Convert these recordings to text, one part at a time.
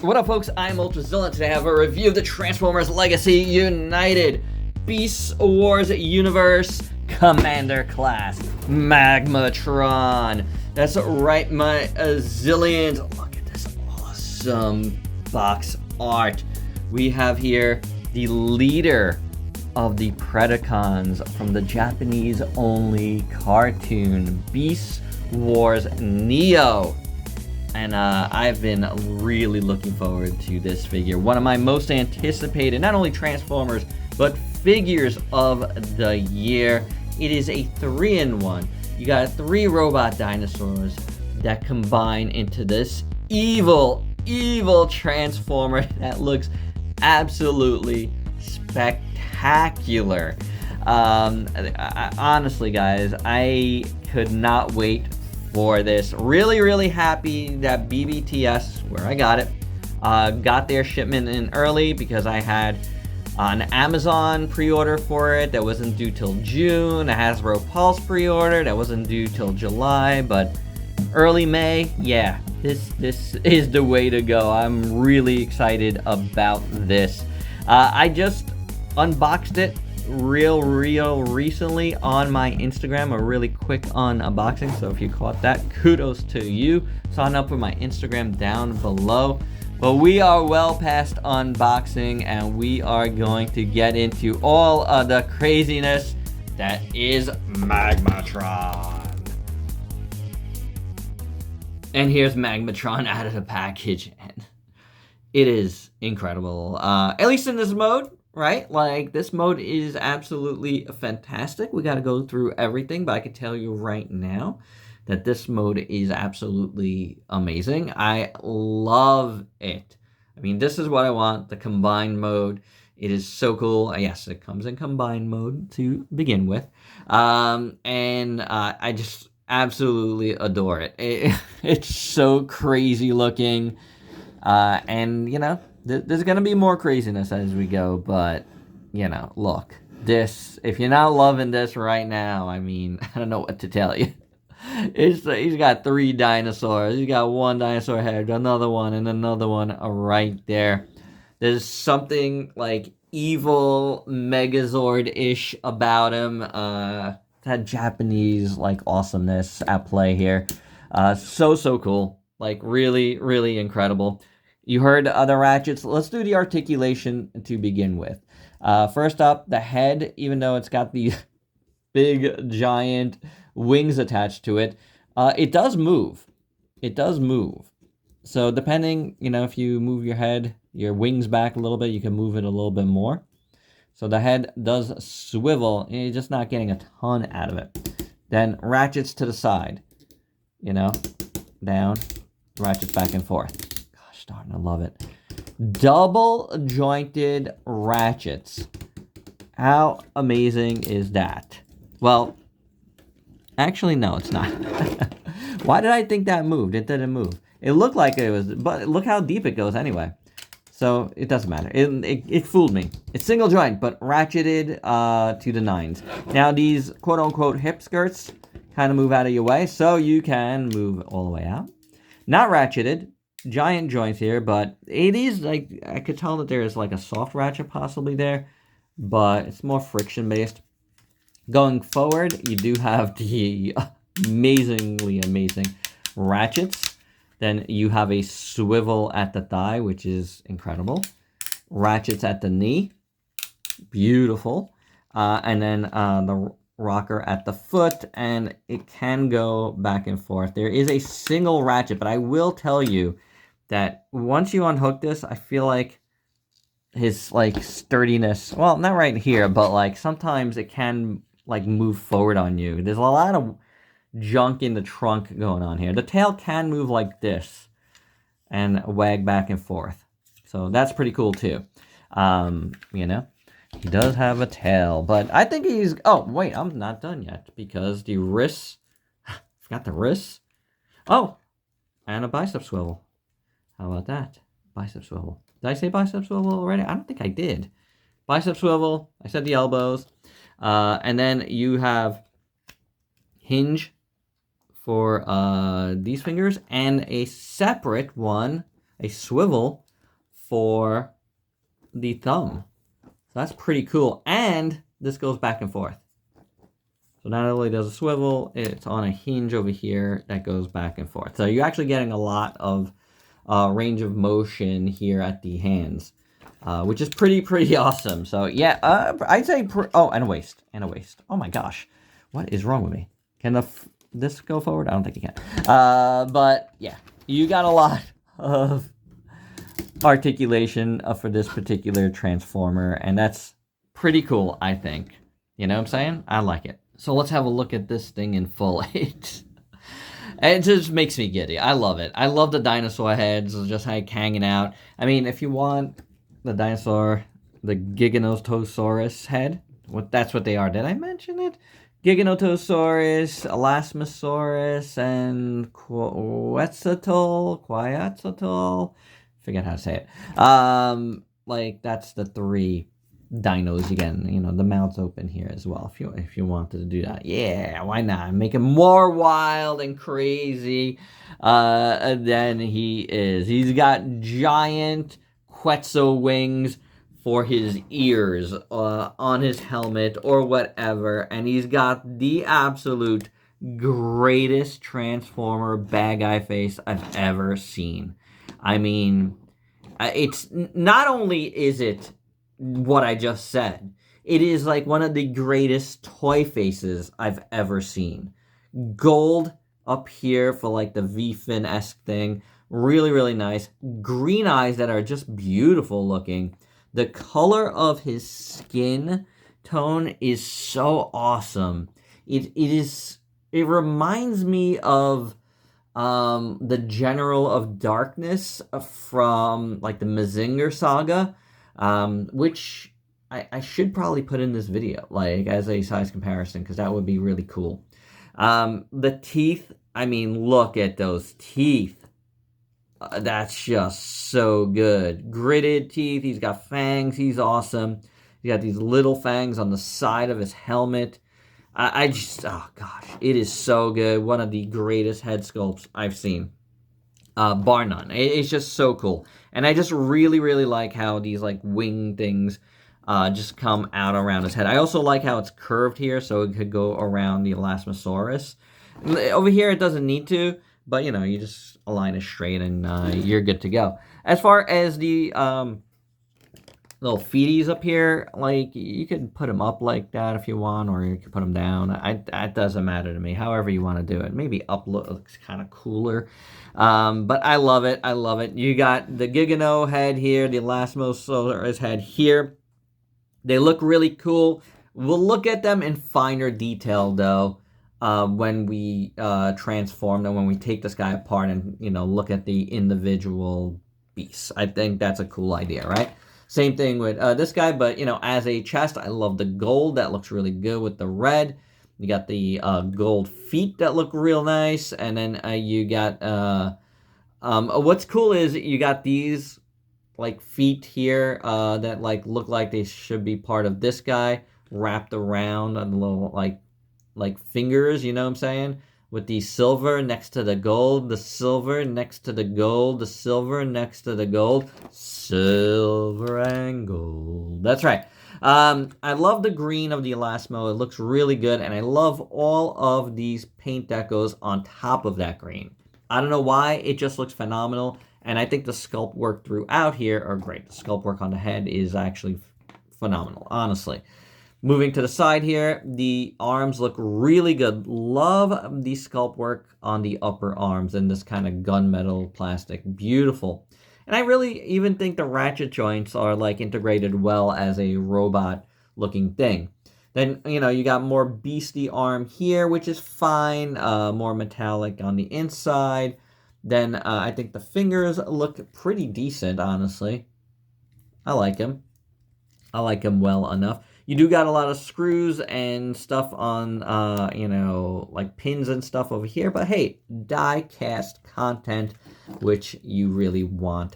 What up, folks? I'm Ultrazilla. Today I have a review of the Transformers Legacy United Beast Wars Universe Commander Class MAGMATRON. That's right, my zillions. Look at this awesome box art. We have here the leader of the Predacons from the Japanese-only cartoon Beast Wars Neo. And I've been really looking forward to this figure. One of my most anticipated, not only Transformers, but figures of the year. It is a 3-in-1. You got 3 robot dinosaurs that combine into this evil Transformer that looks absolutely spectacular. Honestly, guys, I could not wait for this. Really happy that BBTS, where I got it, got their shipment in early because I had an Amazon pre-order for it that wasn't due till June, a Hasbro Pulse pre-order that wasn't due till July, but early May, yeah, this is the way to go. I'm really excited about this. I just unboxed it real recently on my Instagram, a really quick unboxing. So if you caught that, kudos to you. Sign up for my Instagram down below. But we are well past unboxing, and we are going to get into all of the craziness that is MAGMATRON. And here's MAGMATRON out of the package, and it is incredible. At least in this mode. Right? Like, this mode is absolutely fantastic. We got to go through everything, but I can tell you right now that this mode is absolutely amazing. I love it. I mean, this is what I want, the combined mode. It is so cool. Yes, it comes in combined mode to begin with. I just absolutely adore it. It's so crazy looking. And, you know, there's going to be more craziness as we go, but, you know, look, this, if you're not loving this right now, I mean, I don't know what to tell you. He's got 3 dinosaurs. He's got 1 dinosaur head, another one, and another one right there. There's something, like, evil Megazord-ish about him. That Japanese, like, awesomeness at play here. So cool. Like, really incredible. You heard the other ratchets. Let's do the articulation to begin with. First up, the head, even though it's got these big, giant wings attached to it, it does move. It does move. So depending, you know, if you move your head, your wings back a little bit, you can move it a little bit more. So the head does swivel, and you're just not getting a ton out of it. Then ratchets to the side, you know, down, ratchets back and forth. Starting to love it. Double jointed ratchets. How amazing is that? Well, actually, no, it's not. Why did I think that moved? It didn't move. It looked like it was, but look how deep it goes anyway. So it doesn't matter. It fooled me. It's single joint, but ratcheted to the 9s. Now these quote unquote hip skirts kind of move out of your way, so you can move all the way out. Not ratcheted. Giant joints here, but it is like, I could tell that there is like a soft ratchet possibly there, but it's more friction based. Going forward, you do have the amazing ratchets. Then you have a swivel at the thigh, which is incredible. Ratchets at the knee, beautiful. And then the rocker at the foot, and it can go back and forth. There is a single ratchet, but I will tell you that once you unhook this, I feel like his, like, sturdiness, well, not right here, but, like, sometimes it can, like, move forward on you. There's a lot of junk in the trunk going on here. The tail can move like this and wag back and forth. So that's pretty cool, too. You know, he does have a tail, but I think he's, oh, wait, I'm not done yet, because the wrists, forgot the wrists. Oh, and a bicep swivel. How about that? Bicep swivel. Did I say bicep swivel already? I don't think I did. Bicep swivel. I said the elbows. And then you have hinge for these fingers, and a separate one, a swivel for the thumb. So that's pretty cool. And this goes back and forth. So not only does it swivel, it's on a hinge over here that goes back and forth. So you're actually getting a lot of range of motion here at the hands, which is pretty awesome. So yeah, I'd say, oh, and a waist, Oh my gosh, what is wrong with me? Can this go forward? I don't think it can. But yeah, you got a lot of articulation for this particular transformer, and that's pretty cool, I think. You know what I'm saying? I like it. So let's have a look at this thing in full. It just makes me giddy. I love it. I love the dinosaur heads, just like hanging out. I mean, if you want the dinosaur, the Giganotosaurus head, that's what they are. Did I mention it? Giganotosaurus, Elasmosaurus, and Quetzalcoatl. Forget how to say it. Like that's the 3 dinos again. You know, the mouth's open here as well. If you wanted to do that, yeah, why not? Make him more wild and crazy than he is. He's got giant Quetzal wings for his ears on his helmet or whatever, and he's got the absolute greatest Transformer bad guy face I've ever seen. I mean, it's not only is it what I just said, it is like one of the greatest toy faces I've ever seen. Gold up here for like the V-fin-esque thing. Really nice. Green eyes that are just beautiful looking. The color of his skin tone is so awesome. It reminds me of the General of Darkness from like the Mazinger saga, which I should probably put in this video, like as a size comparison, because that would be really cool. The teeth, I mean, look at those teeth. That's just so good. Gritted teeth. He's got fangs. He's awesome. He's got these little fangs on the side of his helmet. I just, oh gosh, it is so good. One of the greatest head sculpts I've seen, bar none. It's just so cool. And I just really like how these like wing things just come out around his head. I also like how it's curved here, so it could go around the Elasmosaurus. Over here, it doesn't need to, but you know, you just align it straight and you're good to go. As far as the little feeties up here, like you could put them up like that if you want, or you could put them down. That doesn't matter to me. However you want to do it. Maybe up looks kind of cooler, but I love it. I love it. You got the Gigano head here, the Elasmosaurus head here. They look really cool. We'll look at them in finer detail though when we transform them, when we take this guy apart and look at the individual beasts. I think that's a cool idea, right? Same thing with this guy, but, as a chest, I love the gold. That looks really good with the red. You got the gold feet that look real nice. And then you got, what's cool is you got these, like, feet here that, like, look like they should be part of this guy, wrapped around on the little, like fingers, you know what I'm saying? With the silver next to the gold, the silver next to the gold, the silver next to the gold, silver and gold. That's right. I love the green of the Elasmo. It looks really good, and I love all of these paint that goes on top of that green. I don't know why, it just looks phenomenal, and I think the sculpt work throughout here are great. The sculpt work on the head is actually phenomenal, honestly. Moving to the side here, the arms look really good. Love the sculpt work on the upper arms and this kind of gunmetal plastic. Beautiful. And I really even think the ratchet joints are like integrated well as a robot looking thing. Then, you got more beastie arm here, which is fine. More metallic on the inside. Then I think the fingers look pretty decent, honestly. I like them. I like them well enough. You do got a lot of screws and stuff on, like pins and stuff over here. But hey, die cast content, which you really want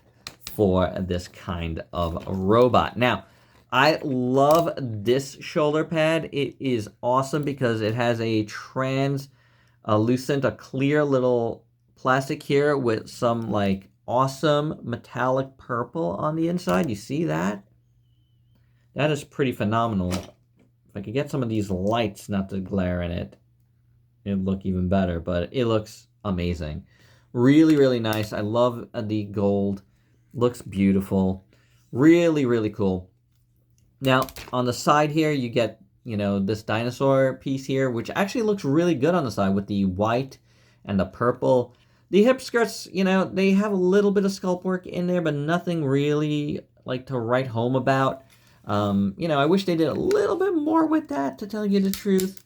for this kind of robot. Now, I love this shoulder pad. It is awesome because it has a translucent, a clear little plastic here with some like awesome metallic purple on the inside. You see that? That is pretty phenomenal. If I could get some of these lights not to glare in it, it'd look even better, but it looks amazing. Really, really nice. I love the gold. Looks beautiful. Really, really cool. Now, on the side here, you get, this dinosaur piece here, which actually looks really good on the side with the white and the purple. The hip skirts, they have a little bit of sculpt work in there, but nothing really to write home about. I wish they did a little bit more with that, to tell you the truth,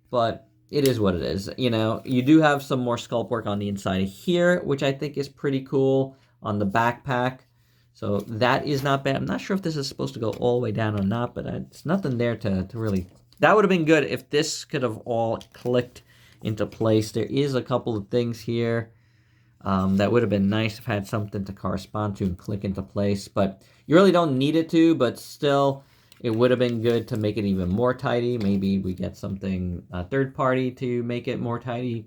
but it is what it is. You do have some more sculpt work on the inside of here, which I think is pretty cool on the backpack. So that is not bad. I'm not sure if this is supposed to go all the way down or not, but it's nothing there to really... That would have been good if this could have all clicked into place. There is a couple of things here that would have been nice if had something to correspond to and click into place. But you really don't need it to, but still, it would have been good to make it even more tidy. Maybe we get something third party to make it more tidy.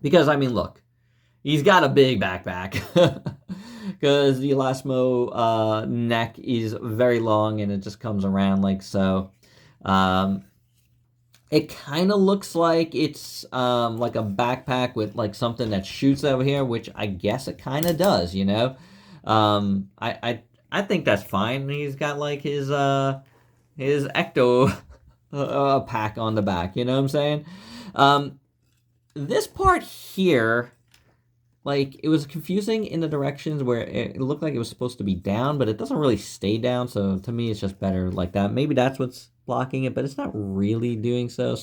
Because, I mean, look, he's got a big backpack. Because the Elasmo neck is very long and it just comes around like so. It kind of looks like it's like a backpack with something that shoots over here, which I guess it kind of does, I think that's fine. He's got his ecto pack on the back, you know what I'm saying? This part here, it was confusing in the directions where it looked like it was supposed to be down, but it doesn't really stay down, so to me it's just better like that. Maybe that's what's blocking it, but it's not really doing so,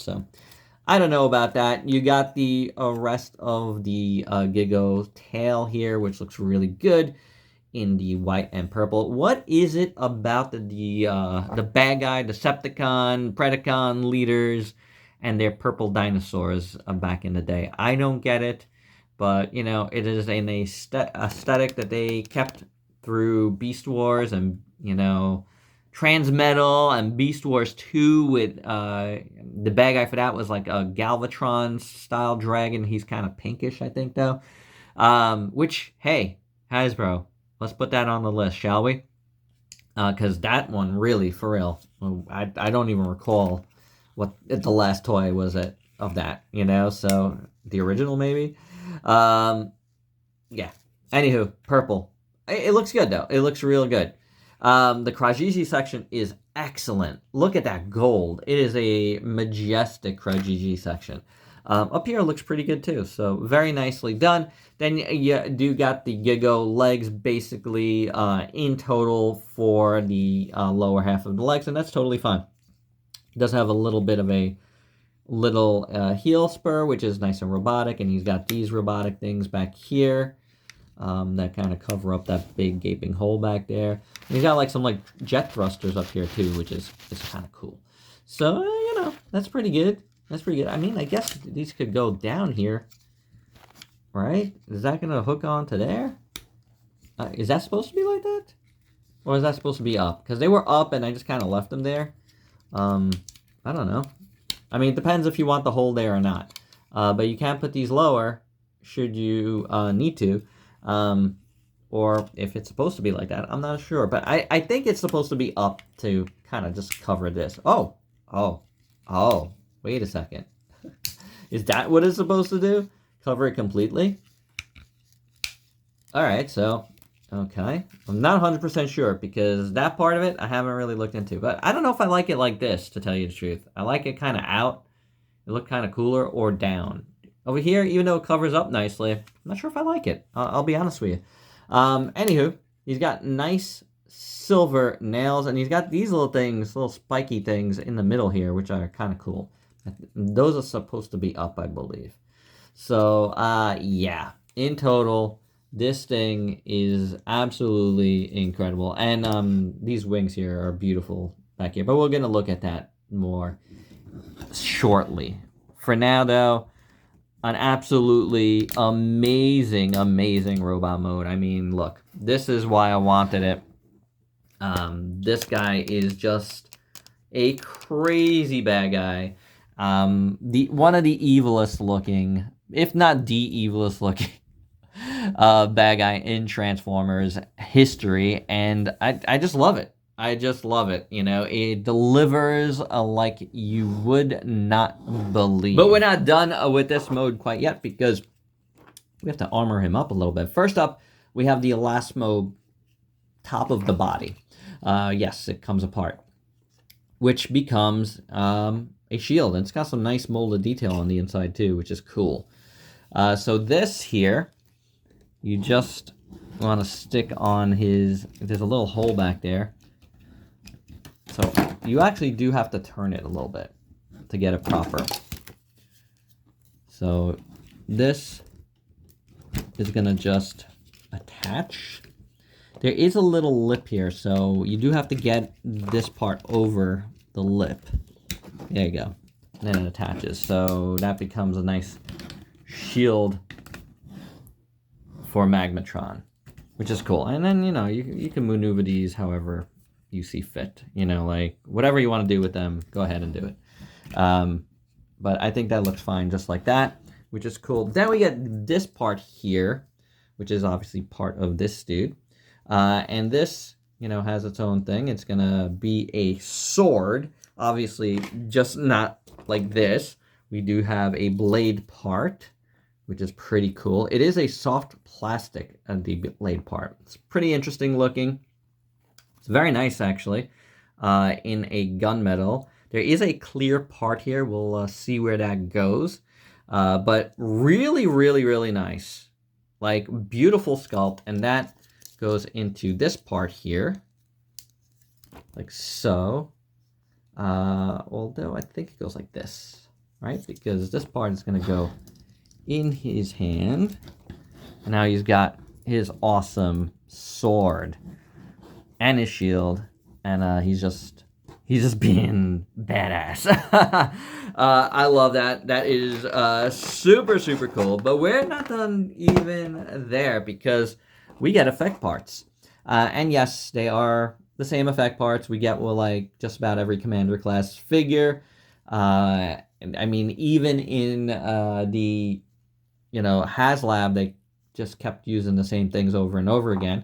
I don't know about that. You got the rest of the Gigo tail here, which looks really good in the white and purple. What is it about the bad guy, Decepticon, Predacon leaders, and their purple dinosaurs back in the day? I don't get it. But, it is an aesthetic that they kept through Beast Wars and, Transmetal and Beast Wars 2 with the bad guy for that was a Galvatron-style dragon. He's kind of pinkish, I think, though. Which, hey, Hasbro, let's put that on the list, shall we? Because that one, really, for real, I don't even recall what the last toy was of that, so the original, maybe? Yeah. Anywho, purple. It looks good, though. It looks real good. The Krajiji section is excellent. Look at that gold. It is a majestic Krajiji section. Up here looks pretty good, too. So, very nicely done. Then you do got the Gigo legs, basically, in total for the lower half of the legs, and that's totally fine. It does have a little bit of a little heel spur, which is nice and robotic, and he's got these robotic things back here that kind of cover up that big gaping hole back there. And he's got some jet thrusters up here too, which is kind of cool. So that's pretty good. That's pretty good. I mean, I guess these could go down here, right? Is that gonna hook onto there? Is that supposed to be like that, or is that supposed to be up? Because they were up, and I just kind of left them there. I don't know. I mean, it depends if you want the hole there or not. But you can put these lower should you need to. Or if it's supposed to be like that. I'm not sure. But I think it's supposed to be up to kind of just cover this. Oh. Wait a second. Is that what it's supposed to do? Cover it completely? Alright, so... Okay. I'm not 100% sure because that part of it I haven't really looked into. But I don't know if I like it like this, to tell you the truth. I like it kind of out. It looked kind of cooler, or down. Over here, even though it covers up nicely, I'm not sure if I like it. I'll be honest with you. Anywho, he's got nice silver nails, and he's got these little things, little spiky things in the middle here, which are kind of cool. Those are supposed to be up, I believe. So, yeah. In total... This thing is absolutely incredible. And these wings here are beautiful back here. But we're going to look at that more shortly. For now, though, an absolutely amazing, amazing robot mode. I mean, look, this is why I wanted it. This guy is just a crazy bad guy. One of the evilest looking, if not the evilest looking bad guy in Transformers history, and I just love it. I just love it. You know, it delivers like you would not believe. But we're not done with this mode quite yet, because we have to armor him up a little bit. First up, we have the Elasmo top of the body. Yes, it comes apart, which becomes a shield. And it's got some nice molded detail on the inside too, which is cool. So this here, you just want to stick on his, there's a little hole back there. So you actually do have to turn it a little bit to get it proper. So this is going to just attach. There is a little lip here, so you do have to get this part over the lip. There you go. And then it attaches. So that becomes a nice shield for Magmatron, which is cool. And then, you know, you can maneuver these however you see fit. You know, like whatever you want to do with them, go ahead and do it. But I think that looks fine just like that, which is cool. Then we get this part here, which is obviously part of this dude. And this, you know, has its own thing. It's going to be a sword, obviously just not like this. We do have a blade part, which is pretty cool. It is a soft plastic, the blade part. It's pretty interesting looking. It's very nice, actually, in a gunmetal. There is a clear part here. We'll see where that goes. But really, really, really nice. Like, beautiful sculpt. And that goes into this part here. Like so. Although I think it goes like this, right? Because this part is going to go in his hand. And now he's got his awesome sword and his shield, and he's just being badass. I love that. That is super, super cool. But we're not done even there, because we get effect parts. And yes, they are the same effect parts we get with like just about every Commander class figure. I mean, even in the, you know, HasLab, they just kept using the same things over and over again,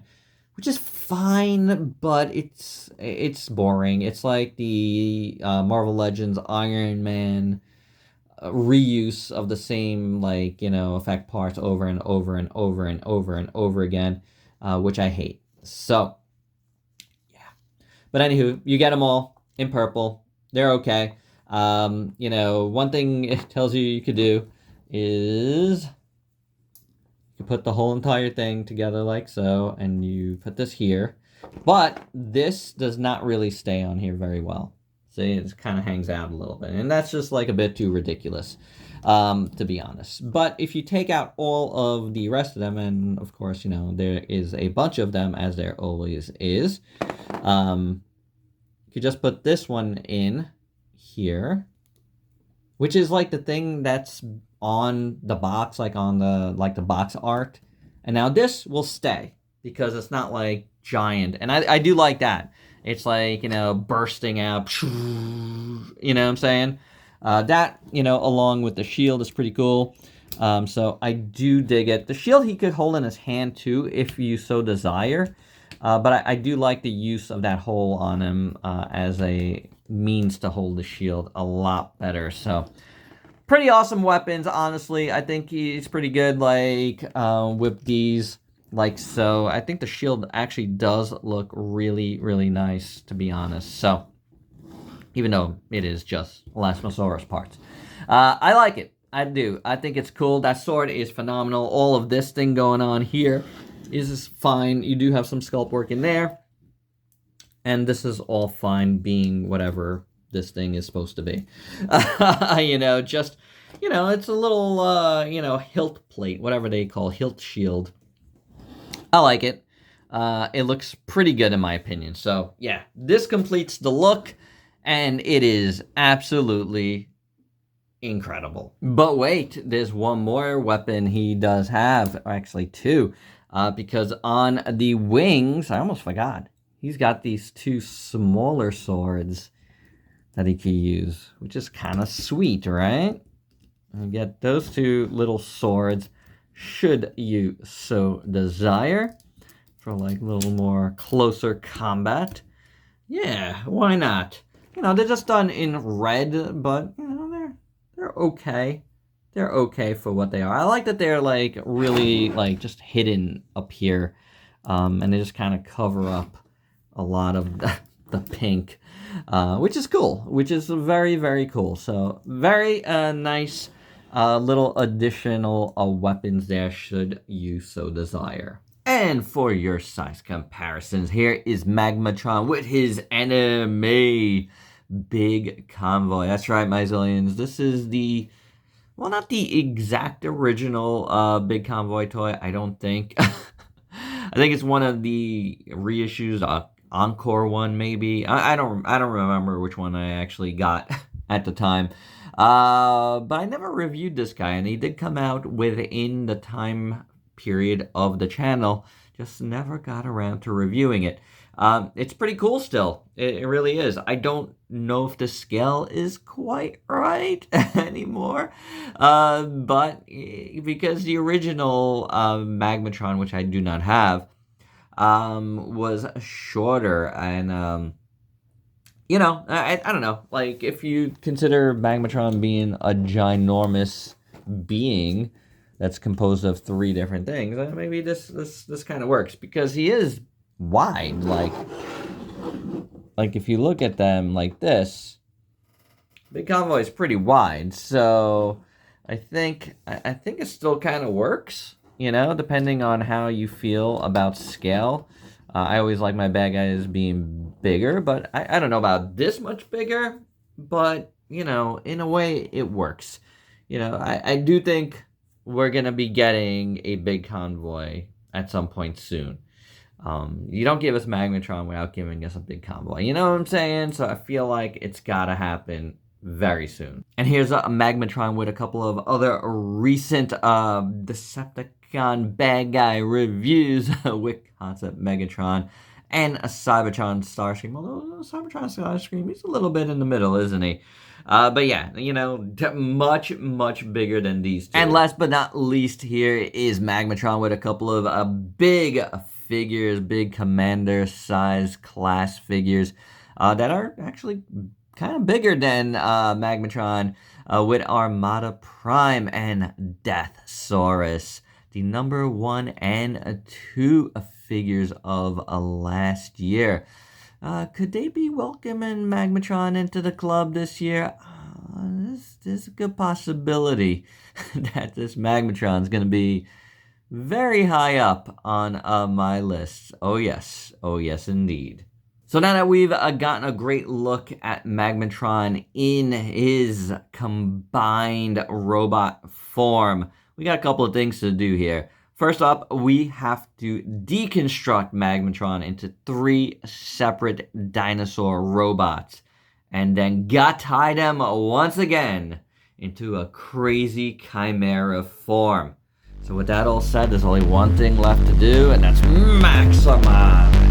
which is fine, but it's boring. It's like the Marvel Legends Iron Man reuse of the same, like, you know, effect parts over and over and over and over and over again, which I hate. So, yeah. But anywho, you get them all in purple. They're okay. You know, one thing it tells you could do is you put the whole entire thing together like so, and you put this here. But this does not really stay on here very well. See, it kind of hangs out a little bit. And that's just like a bit too ridiculous, to be honest. But if you take out all of the rest of them, and of course, you know, there is a bunch of them, as there always is, you could just put this one in here, which is like the thing that's on the box, like on the box art. And now this will stay because it's not like giant. And I do like that. It's like, you know, bursting out, you know what I'm saying? That, you know, along with the shield is pretty cool. So I do dig it. The shield he could hold in his hand too, if you so desire. But I do like the use of that hole on him as a means to hold the shield a lot better. So pretty awesome weapons, honestly. I think he's pretty good, like, with these, like so. I think the shield actually does look really, really nice, to be honest. So, even though it is just Elasmosaurus parts. I like it. I do. I think it's cool. That sword is phenomenal. All of this thing going on here is fine. You do have some sculpt work in there. And this is all fine, being whatever this thing is supposed to be. You know, just, you know, it's a little, you know, hilt plate, whatever they call hilt shield. I like it. It looks pretty good in my opinion. So, yeah, this completes the look, and it is absolutely incredible. But wait, there's one more weapon he does have, actually two, because on the wings, I almost forgot, he's got these two smaller swords that he can use, which is kind of sweet, right? You get those two little swords should you so desire, for like a little more closer combat. Yeah, why not? You know, they're just done in red, but you know, they're okay. They're okay for what they are. I like that they're like really like just hidden up here, and they just kind of cover up a lot of the pink, which is cool, which is very, very cool. So very nice little additional weapons there should you so desire. And for your size comparisons, here is Magmatron with his anime big convoy. That's right, my zillions. This is the, well, not the exact original big convoy toy, I don't think. I think it's one of the reissues, Encore one maybe. I don't remember which one I actually got at the time. But I never reviewed this guy, and he did come out within the time period of the channel. Just never got around to reviewing it. It's pretty cool still. It really is. I don't know if the scale is quite right anymore. But because the original Magmatron, which I do not have, was shorter, and you know, I don't know, like if you consider Magmatron being a ginormous being that's composed of 3 different things, maybe this kind of works, because he is wide. Like if you look at them like this, Big Convoy is pretty wide, so I think it still kind of works, you know, depending on how you feel about scale. I always like my bad guys being bigger, but I don't know about this much bigger, but, you know, in a way it works. You know, I do think we're going to be getting a big convoy at some point soon. You don't give us Magmatron without giving us a big convoy. You know what I'm saying? So I feel like it's got to happen very soon. And here's a Magmatron with a couple of other recent Decepticon bad guy reviews with Concept Megatron and a Cybertron Starscream. Although Cybertron Starscream, he's a little bit in the middle, isn't he? But yeah, you know, much, much bigger than these two. And last but not least, here is Magmatron with a couple of big figures, big commander size class figures that are actually kind of bigger than Magmatron, with Armada Prime and Deathsaurus, the number 1 and 2 figures of last year. Could they be welcoming Magmatron into the club this year? There's a good possibility that this Magmatron is going to be very high up on my list. Oh yes indeed. So now that we've gotten a great look at Magmatron in his combined robot form, we got a couple of things to do here. First up, we have to deconstruct Magmatron into 3 separate dinosaur robots, and then tie them once again into a crazy chimera form. So with that all said, there's only one thing left to do, and that's maximize.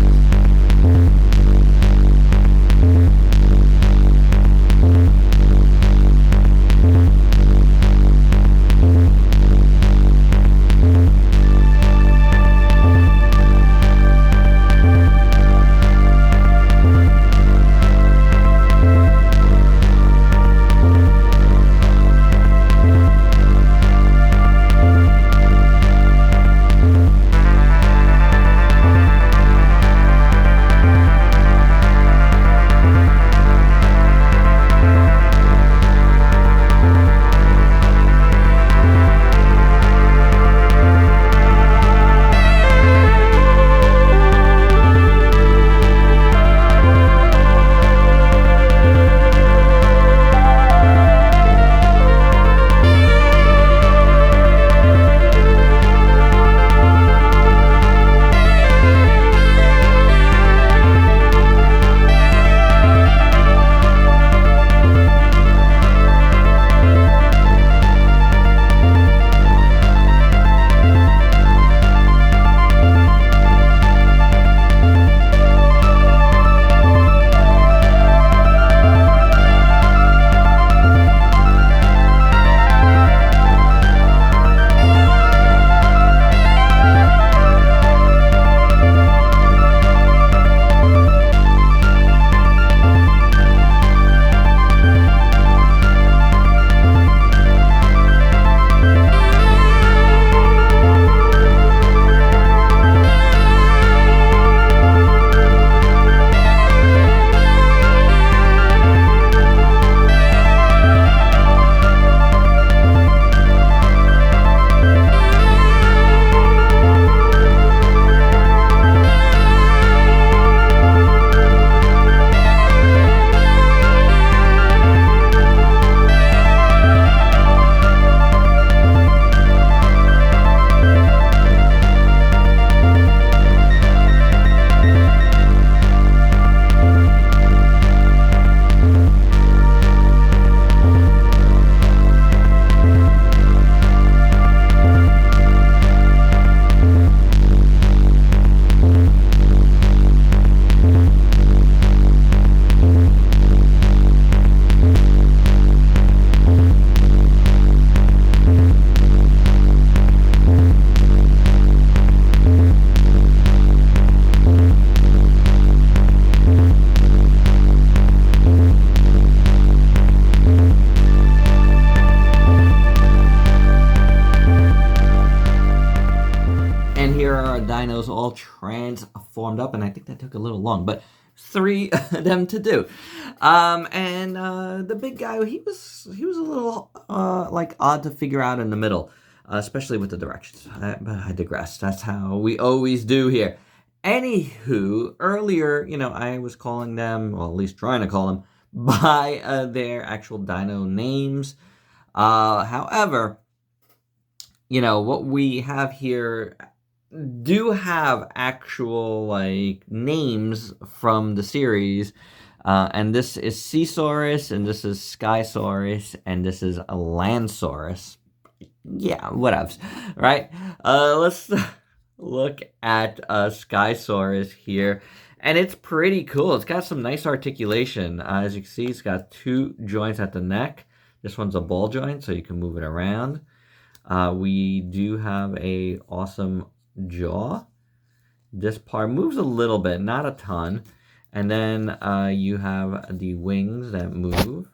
dinos all transformed up, and I think that took a little long, but 3 of them to do. And the big guy, he was a little like odd to figure out in the middle, especially with the directions. But I digress. That's how we always do here. Anywho, earlier, I was calling them, well, at least trying to call them, by their actual dino names. However, what we have here do have actual, like, names from the series. And this is Seasaurus, and this is Skysaurus, and this is a Landsaurus. Yeah, whatevs, right? Let's look at Skysaurus here. And it's pretty cool. It's got some nice articulation. As you can see, it's got 2 joints at the neck. This one's a ball joint, so you can move it around. We do have a awesome jaw. This part moves a little bit, not a ton. And then you have the wings that move,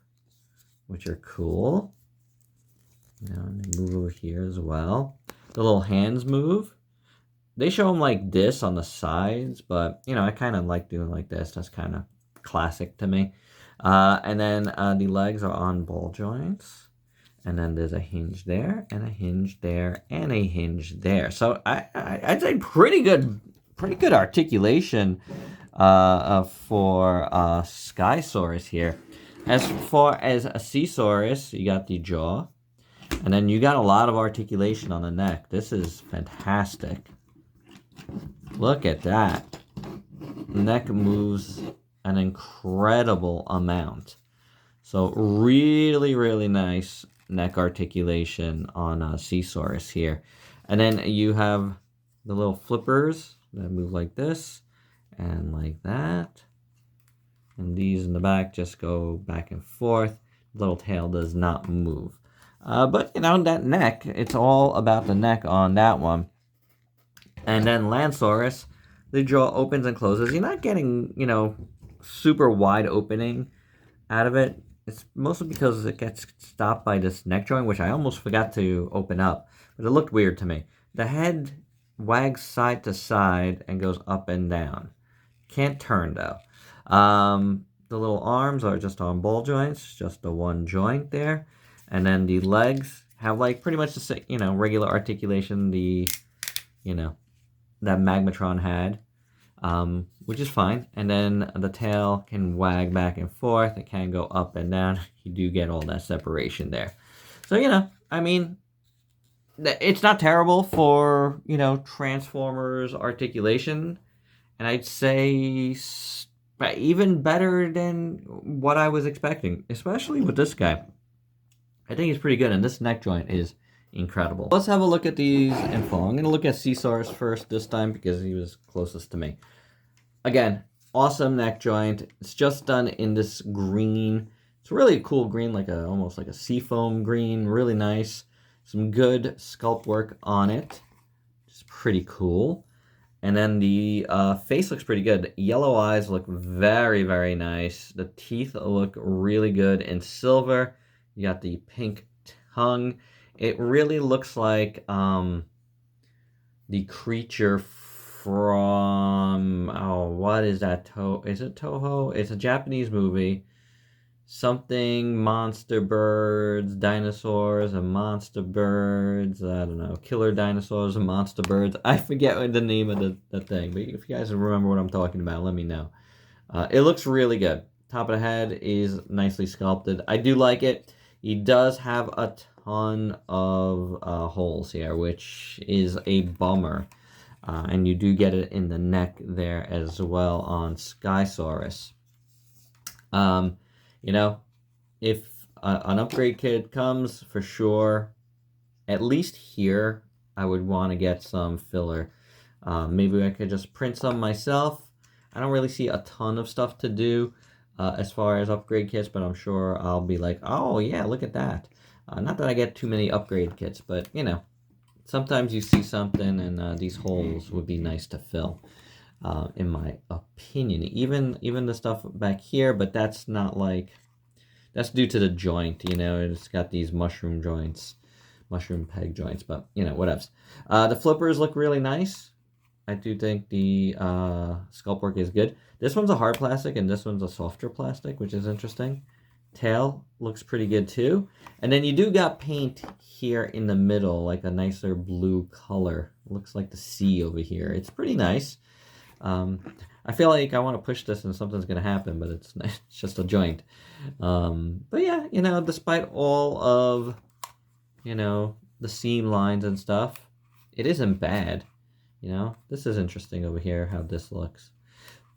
which are cool. They move over here as well. The little hands move. They show them like this on the sides, but, I kind of like doing like this. That's kind of classic to me. And then the legs are on ball joints. And then there's a hinge there, and a hinge there, and a hinge there. So I'd say pretty good articulation for Skysaurus here. As far as a Seasaurus, you got the jaw, and then you got a lot of articulation on the neck. This is fantastic. Look at that. The neck moves an incredible amount. So really, really nice neck articulation on Seasaurus here. And then you have the little flippers that move like this and like that. And these in the back just go back and forth. The little tail does not move. But, that neck, it's all about the neck on that one. And then Landsaurus, the jaw opens and closes. You're not getting, super wide opening out of it. It's mostly because it gets stopped by this neck joint, which I almost forgot to open up. But it looked weird to me. The head wags side to side and goes up and down. Can't turn, though. The little arms are just on ball joints, just the one joint there. And then the legs have, like, pretty much the same, regular articulation that Magmatron had, which is fine. And then the tail can wag back and forth. It can go up and down. You do get all that separation there. So, it's not terrible for, Transformers articulation. And I'd say even better than what I was expecting, especially with this guy. I think he's pretty good, and this neck joint is incredible. Let's have a look at these in full. I'm going to look at Seasaurus first this time because he was closest to me. Again, awesome neck joint. It's just done in this green. It's really a cool green, almost like a seafoam green. Really nice. Some good sculpt work on it. It's pretty cool. And then the face looks pretty good. Yellow eyes look very, very nice. The teeth look really good in silver. You got the pink tongue. It really looks like the creature from, what is that? Is it Toho? It's a Japanese movie. Something monster birds, dinosaurs, and monster birds. I don't know. Killer dinosaurs and monster birds. I forget what the name of the thing. But if you guys remember what I'm talking about, let me know. It looks really good. Top of the head is nicely sculpted. I do like it. He does have a ton of holes here, which is a bummer. And you do get it in the neck there as well on Skysaurus. If an upgrade kit comes, for sure, at least here, I would want to get some filler. Maybe I could just print some myself. I don't really see a ton of stuff to do as far as upgrade kits, but I'm sure I'll be like, oh yeah, look at that. Not that I get too many upgrade kits, but sometimes you see something and these holes would be nice to fill, in my opinion. Even the stuff back here, but that's not that's due to the joint, it's got these mushroom joints, mushroom peg joints, but whatevs. The flippers look really nice. I do think the sculpt work is good. This one's a hard plastic and this one's a softer plastic, which is interesting. Tail looks pretty good too. And then you do got paint here in the middle, like a nicer blue color. Looks like the sea over here. It's pretty nice. I feel like I want to push this and something's going to happen, but it's just a joint. But yeah, you know, despite all of, you know, the seam lines and stuff, it isn't bad. You know, this is interesting over here, how this looks.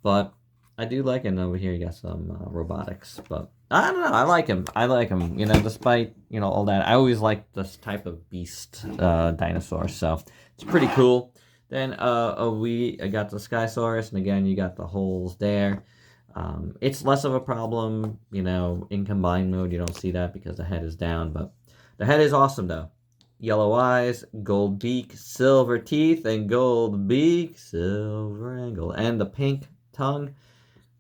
But I do like it. And over here you got some robotics. But I don't know. I like him. I like him. You know, despite, you know, all that. I always like this type of beast dinosaur. So it's pretty cool. Then I got the Skysaurus. And again, you got the holes there. It's less of a problem, you know, in combined mode. You don't see that because the head is down. But the head is awesome, though. Yellow eyes, gold beak, silver teeth, and gold beak, silver and gold. And the pink tongue.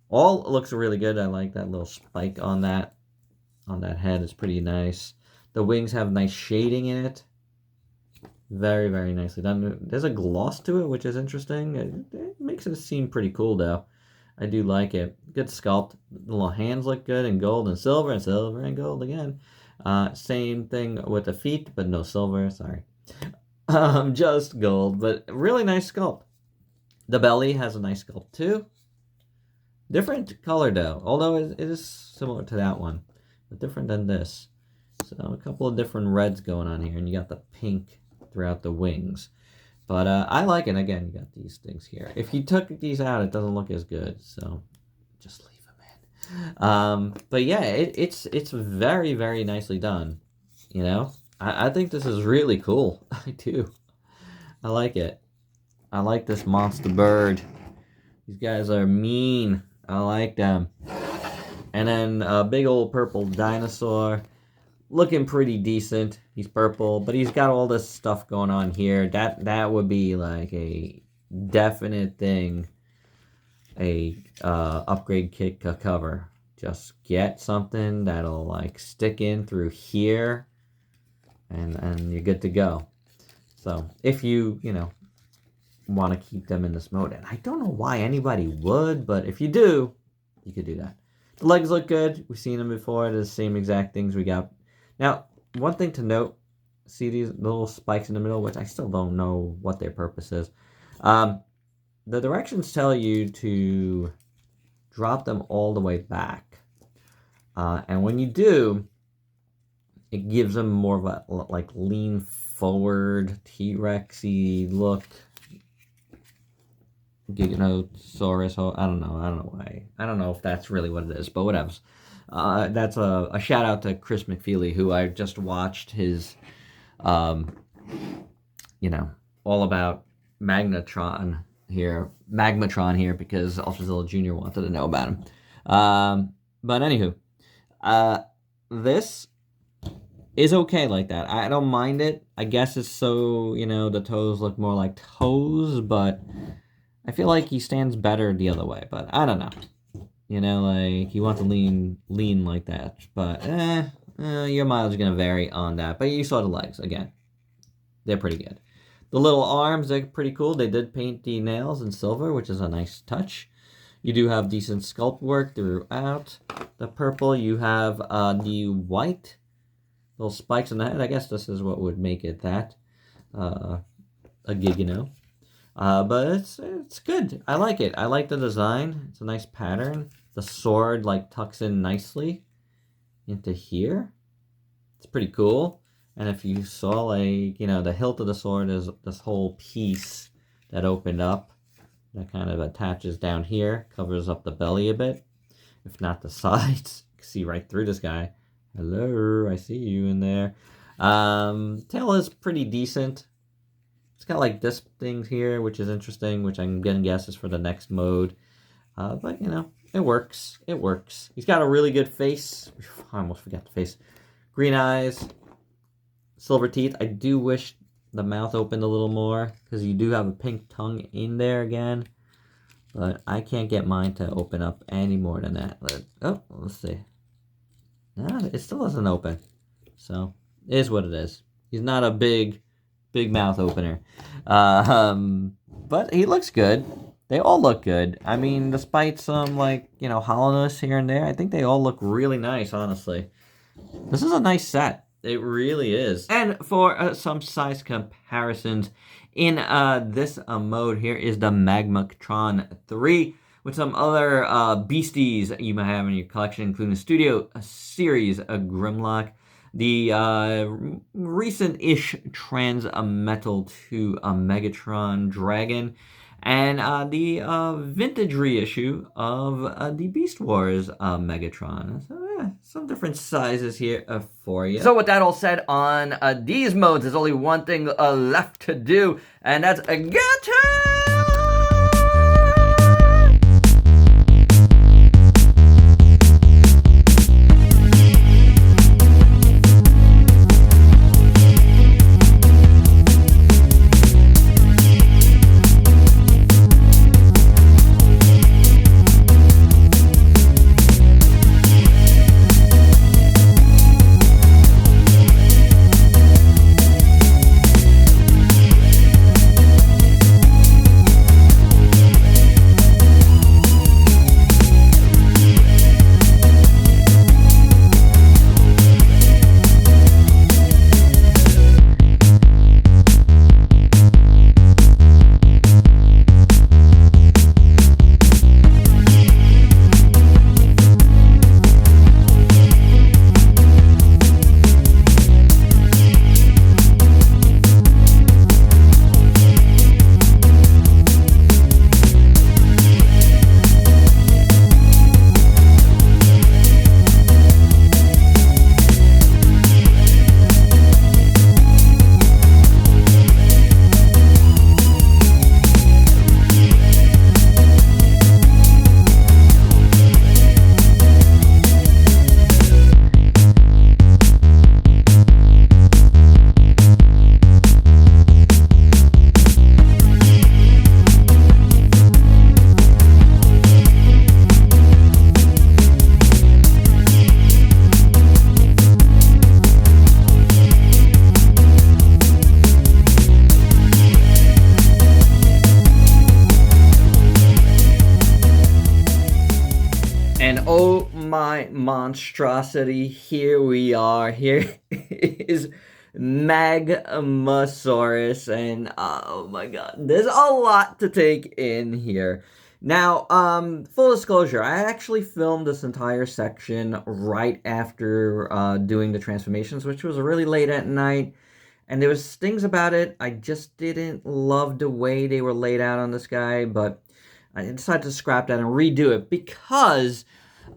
All looks really good. I like that little spike on that head. It's pretty nice. The wings have nice shading in it. Very, very nicely done. There's a gloss to it, which is interesting. It makes it seem pretty cool, though. I do like it. Good sculpt. The little hands look good in gold and silver and gold again. Same thing with the feet, but no silver. Sorry. Just gold, but really nice sculpt. The belly has a nice sculpt too. Different color though, although it is similar to that one, but different than this. So a couple of different reds going on here, and you got the pink throughout the wings. But I like it. Again, you got these things here. If you took these out, it doesn't look as good. So just leave them in. But yeah, it's very, very nicely done. You know, I think this is really cool. I do. I like it. I like this monster bird. These guys are mean. I like them. And then a big old purple dinosaur. Looking pretty decent. He's purple, but he's got all this stuff going on here. That would be like a definite thing. A upgrade kit cover. Just get something that'll like stick in through here, and you're good to go. So if you know, want to keep them in this mode, and I don't know why anybody would, but if you do, you could do that. The legs look good. We've seen them before. They're the same exact things we got. Now, one thing to note, see these little spikes in the middle, which I still don't know what their purpose is. The directions tell you to drop them all the way back. And when you do, it gives them more of a like lean forward T-Rex-y look. Giganosaurus, I don't know why. I don't know if that's really what it is, but whatever. That's a shout out to Chris McFeely, who I just watched his, you know, all about MAGMATRON here because Ultrazilla Jr. wanted to know about him. But anywho, this is okay like that. I don't mind it. I guess it's so, you know, the toes look more like toes, but I feel like he stands better the other way, but I don't know. You know, like, you want to lean like that, but your mileage is going to vary on that. But you saw the legs, again. They're pretty good. The little arms, they're pretty cool. They did paint the nails in silver, which is a nice touch. You do have decent sculpt work throughout. The purple, you have the white little spikes in the head. I guess this is what would make it that. A gigano. But it's good. I like it. I like the design. It's a nice pattern. The sword like tucks in nicely into here. It's pretty cool. And if you saw, like, you know, the hilt of the sword is this whole piece that opened up that kind of attaches down here, covers up the belly a bit, if not the sides. You can see right through this guy. Hello, I see you in there. Tail is pretty decent. It's got like this thing here, which is interesting, which I'm gonna guess is for the next mode. But, you know, it works. It works. He's got a really good face. I almost forgot the face. Green eyes, silver teeth. I do wish the mouth opened a little more, because you do have a pink tongue in there again. But I can't get mine to open up any more than that. Oh, let's see. No, it still doesn't open. So, it is what it is. He's not a big mouth opener. But he looks good. They all look good. I mean, despite some, like, you know, hollowness here and there, I think they all look really nice, honestly. This is a nice set. It really is. And for some size comparisons, in this mode here is the MAGMATRON 3, with some other beasties you might have in your collection, including the Studio Series Grimlock, the recent-ish Transmetal 2 Megatron Dragon, and the vintage reissue of the Beast Wars Megatron. So yeah, some different sizes here for you. So with that all said, on these modes, there's only one thing left to do, and that's get time! And oh my monstrosity, here we are. Here is Magmasaurus, and oh my god, there's a lot to take in here. Now, full disclosure, I actually filmed this entire section right after doing the transformations, which was really late at night. And there was things about it I just didn't love the way they were laid out on this guy, but I decided to scrap that and redo it because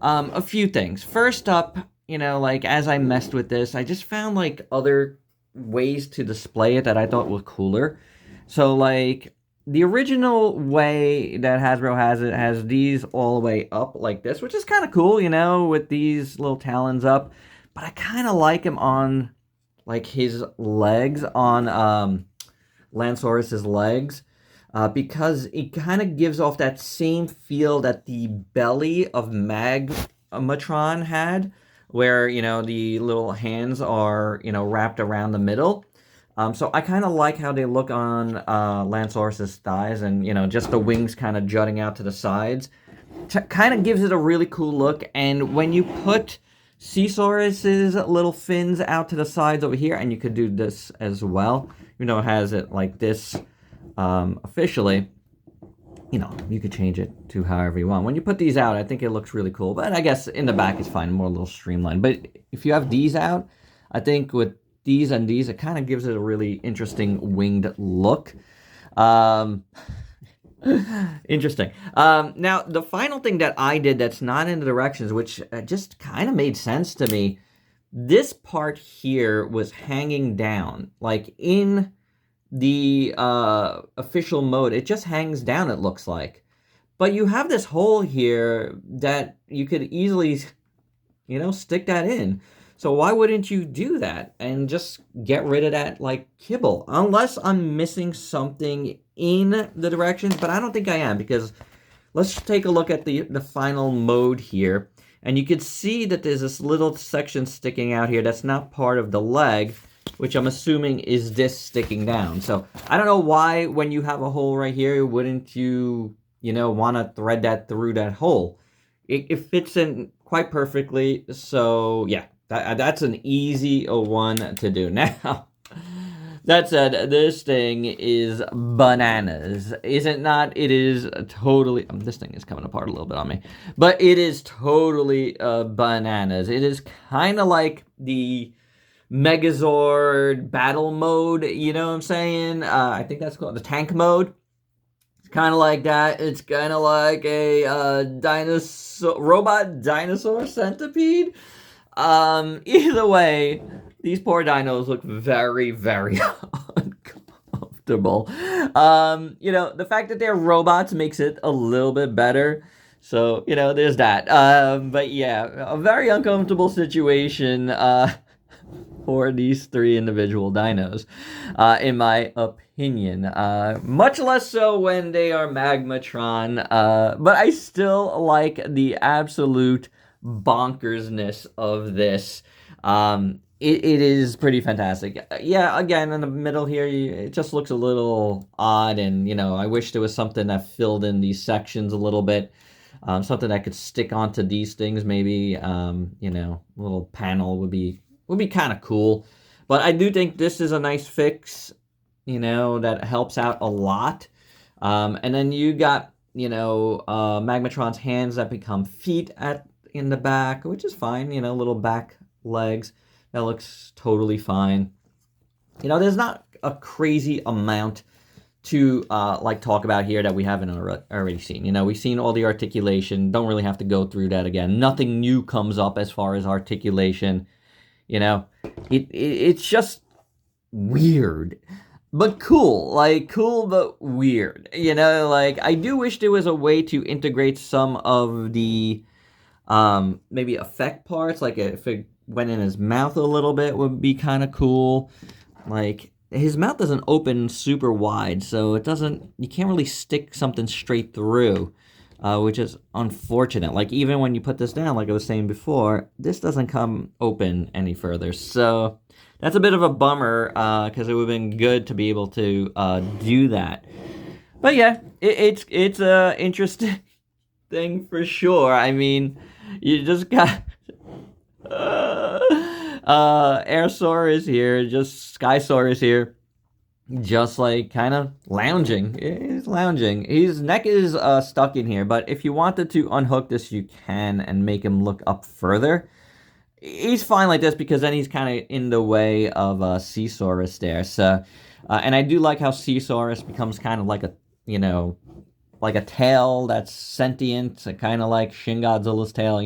a few things. First up, you know, like as I messed with this, I just found like other ways to display it that I thought were cooler. So like the original way that Hasbro has it has these all the way up like this, which is kind of cool, you know, with these little talons up. But I kind of like him on like his legs, on Lansaurus's legs. Because it kind of gives off that same feel that the belly of Magmatron had, where, you know, the little hands are, you know, wrapped around the middle. So I kind of like how they look on Lansaurus's thighs, and, you know, just the wings kind of jutting out to the sides. Kind of gives it a really cool look, and when you put Caesaurus's little fins out to the sides over here, and you could do this as well, you know, it has it like this. Officially, you know, you could change it to however you want. When you put these out, I think it looks really cool, but I guess in the back it's fine, more a little streamlined. But if you have these out, I think with these and these, it kind of gives it a really interesting winged look. Interesting. Now, the final thing that I did that's not in the directions, which just kind of made sense to me, this part here was hanging down, like in the official mode, it just hangs down, it looks like. But you have this hole here that you could easily, you know, stick that in. So why wouldn't you do that and just get rid of that, like, kibble? Unless I'm missing something in the directions, but I don't think I am, because let's take a look at the final mode here. And you can see that there's this little section sticking out here that's not part of the leg. which I'm assuming is this sticking down. So I don't know why when you have a hole right here, wouldn't you, want to thread that through that hole? It fits in quite perfectly. So yeah, that's an easy one to do. Now, that said, this thing is bananas. Is it not? It is totally... this thing is coming apart a little bit on me. But it is totally bananas. It is kind of like the Megazord battle mode, you know what I'm saying? I think that's called the tank mode. It's kind of like that. It's kind of like a robot dinosaur centipede. Either way, these poor dinos look very, very uncomfortable. The fact that they're robots makes it a little bit better. So, there's that. But yeah, a very uncomfortable situation, for these three individual dinos, in my opinion. Much less so when they are Magmatron, but I still like the absolute bonkersness of this. It is pretty fantastic. Yeah, again, in the middle here, it just looks a little odd, and, I wish there was something that filled in these sections a little bit. Something that could stick onto these things, maybe, a little panel would be kind of cool. But I do think this is a nice fix, that helps out a lot. And then you got, Magmatron's hands that become feet in the back, which is fine, little back legs. That looks totally fine. There's not a crazy amount to talk about here that we haven't already seen. We've seen all the articulation. Don't really have to go through that again. Nothing new comes up as far as articulation. It's just weird, but cool. Cool but weird. I do wish there was a way to integrate some of the maybe effect parts. If it went in his mouth a little bit, would be kind of cool. His mouth doesn't open super wide, so you can't really stick something straight through. Which is unfortunate. Even when you put this down, like I was saying before, this doesn't come open any further. So that's a bit of a bummer, because it would have been good to be able to do that. But yeah, it's a interesting thing for sure. I mean, you just got Airsaur is here, just Skysaur is here. Just kind of lounging. He's lounging. His neck is stuck in here, but if you wanted to unhook this, you can and make him look up further. He's fine like this because then he's kind of in the way of Seasaurus there. So, and I do like how Seasaurus becomes kind of like a, like a tail that's sentient, kind of like Shin Godzilla's tail,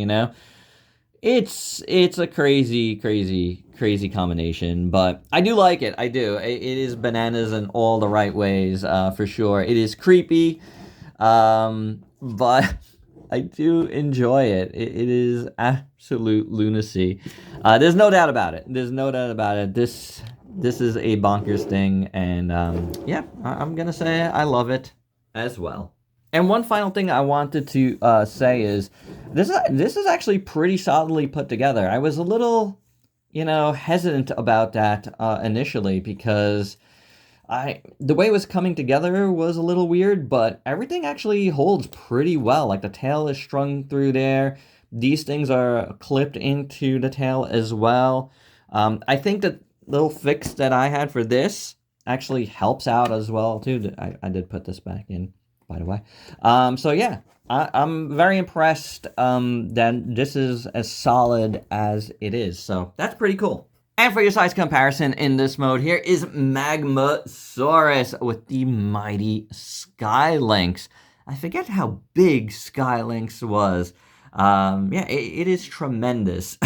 It's a crazy combination, but I do like it. I do. It is bananas in all the right ways, for sure. It is creepy, but I do enjoy it. It is absolute lunacy. There's no doubt about it. This is a bonkers thing, and yeah, I'm gonna say I love it as well. And one final thing I wanted to say is this is actually pretty solidly put together. I was a little, hesitant about that initially because the way it was coming together was a little weird, but everything actually holds pretty well. The tail is strung through there. These things are clipped into the tail as well. I think that little fix that I had for this actually helps out as well too. I did put this back in, by the way. So yeah, I'm very impressed that this is as solid as it is. So that's pretty cool. And for your size comparison in this mode here is Magmasaurus with the mighty Skylynx. I forget how big Skylynx was. Yeah, it is tremendous.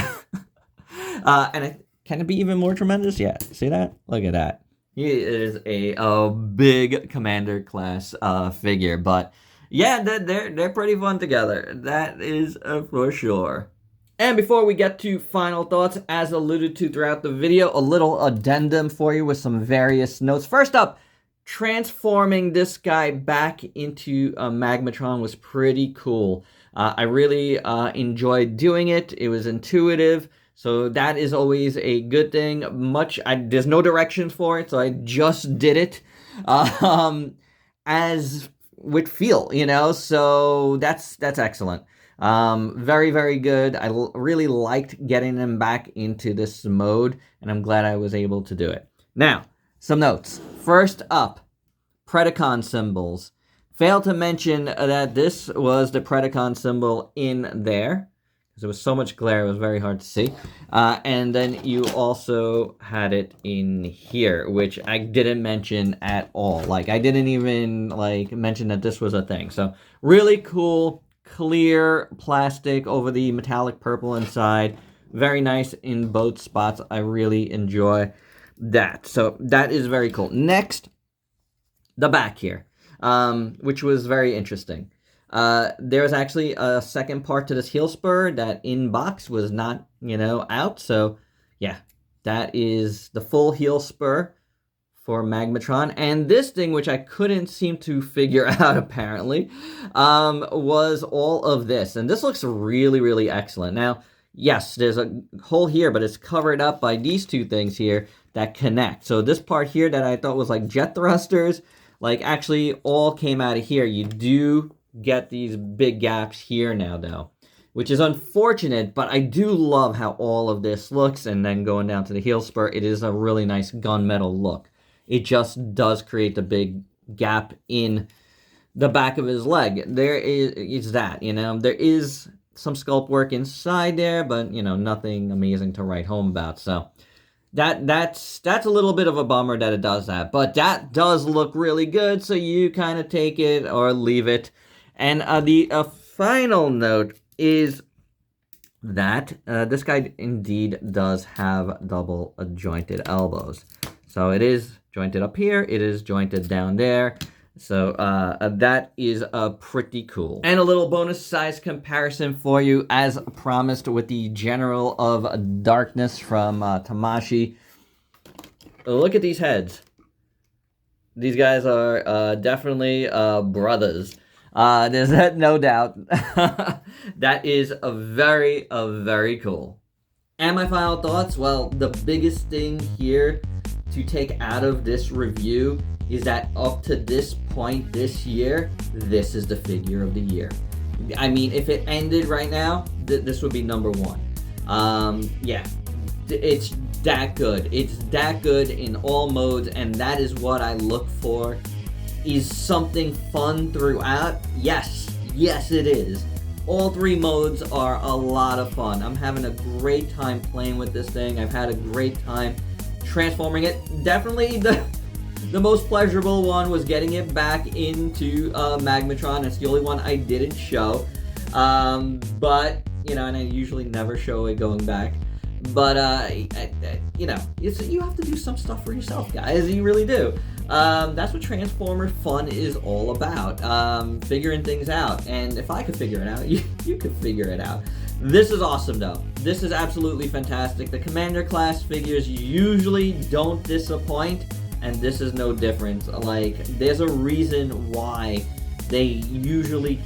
And can it be even more tremendous? Yeah, see that? Look at that. He is a big Commander class figure, but yeah, they're pretty fun together. That is for sure. And before we get to final thoughts, as alluded to throughout the video, a little addendum for you with some various notes. First up, transforming this guy back into a Magmatron was pretty cool. I really enjoyed doing it. It was intuitive. So that is always a good thing. There's no directions for it, so I just did it as with feel, so that's excellent. Very, very good. Really liked getting them back into this mode, and I'm glad I was able to do it. Now, some notes. First up, Predacon symbols. Failed to mention that this was the Predacon symbol in there, because there was so much glare, it was very hard to see. And then you also had it in here, which I didn't mention at all. Like, I didn't even, mention that this was a thing. So, really cool, clear plastic over the metallic purple inside. Very nice in both spots. I really enjoy that. So, that is very cool. Next, the back here, which was very interesting. There's actually a second part to this heel spur that in box was not, out. So, yeah, that is the full heel spur for MAGMATRON. And this thing, which I couldn't seem to figure out apparently, was all of this. And this looks really, really excellent. Now, yes, there's a hole here, but it's covered up by these two things here that connect. So this part here that I thought was like jet thrusters, actually all came out of here. You do get these big gaps here now, though, which is unfortunate, but I do love how all of this looks. And then going down to the heel spur, it is a really nice gunmetal look. It just does create the big gap in the back of his leg. There is that, there is some sculpt work inside there, but, nothing amazing to write home about. So that's a little bit of a bummer that it does that, but that does look really good. So you kind of take it or leave it. And the final note is that this guy indeed does have double jointed elbows. So it is jointed up here. It is jointed down there. So that is pretty cool. And a little bonus size comparison for you, as promised, with the General of Darkness from Tamashii. Look at these heads. These guys are definitely brothers. There's no doubt. That is very cool. And my final thoughts, well, the biggest thing here to take out of this review is that up to this point this year, this is the figure of the year. I mean, if it ended right now, this would be number one. Yeah, it's that good. It's that good in all modes, and that is what I look for. Is something fun throughout? Yes, it is. All three modes are a lot of fun. I'm having a great time playing with this thing. I've had a great time transforming it. Definitely the most pleasurable one was getting it back into MAGMATRON. It's the only one I didn't show. But, and I usually never show it going back. But, you have to do some stuff for yourself, guys. You really do. That's what Transformer fun is all about. Figuring things out. And if I could figure it out, you could figure it out. This is awesome, though. This is absolutely fantastic. The Commander class figures usually don't disappoint, and this is no different. There's a reason why they usually,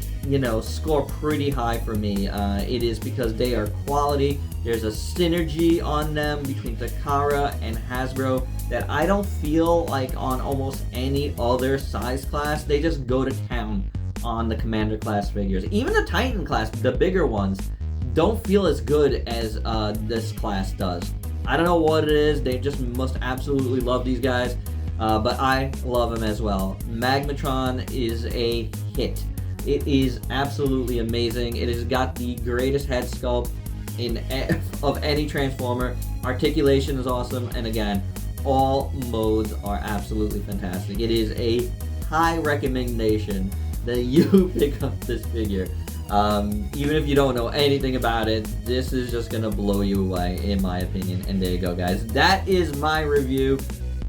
score pretty high for me. It is because they are quality. There's a synergy on them between Takara and Hasbro that I don't feel like on almost any other size class. They just go to town on the Commander class figures. Even the Titan class, the bigger ones, don't feel as good as this class does. I don't know what it is. They just must absolutely love these guys. But I love them as well. MAGMATRON is a hit. It is absolutely amazing. It has got the greatest head sculpt of any Transformer. Articulation is awesome. And again, all modes are absolutely fantastic. It is a high recommendation that you pick up this figure. Even if you don't know anything about it, this is just gonna blow you away, in my opinion. And there you go, guys. That is my review.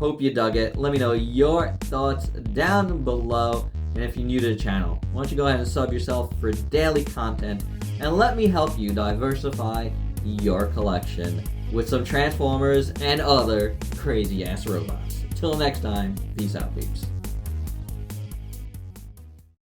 Hope you dug it. Let me know your thoughts down below. And if you're new to the channel, why don't you go ahead and sub yourself for daily content, and let me help you diversify your collection with some Transformers and other crazy ass robots. Till next time, peace out, peeps.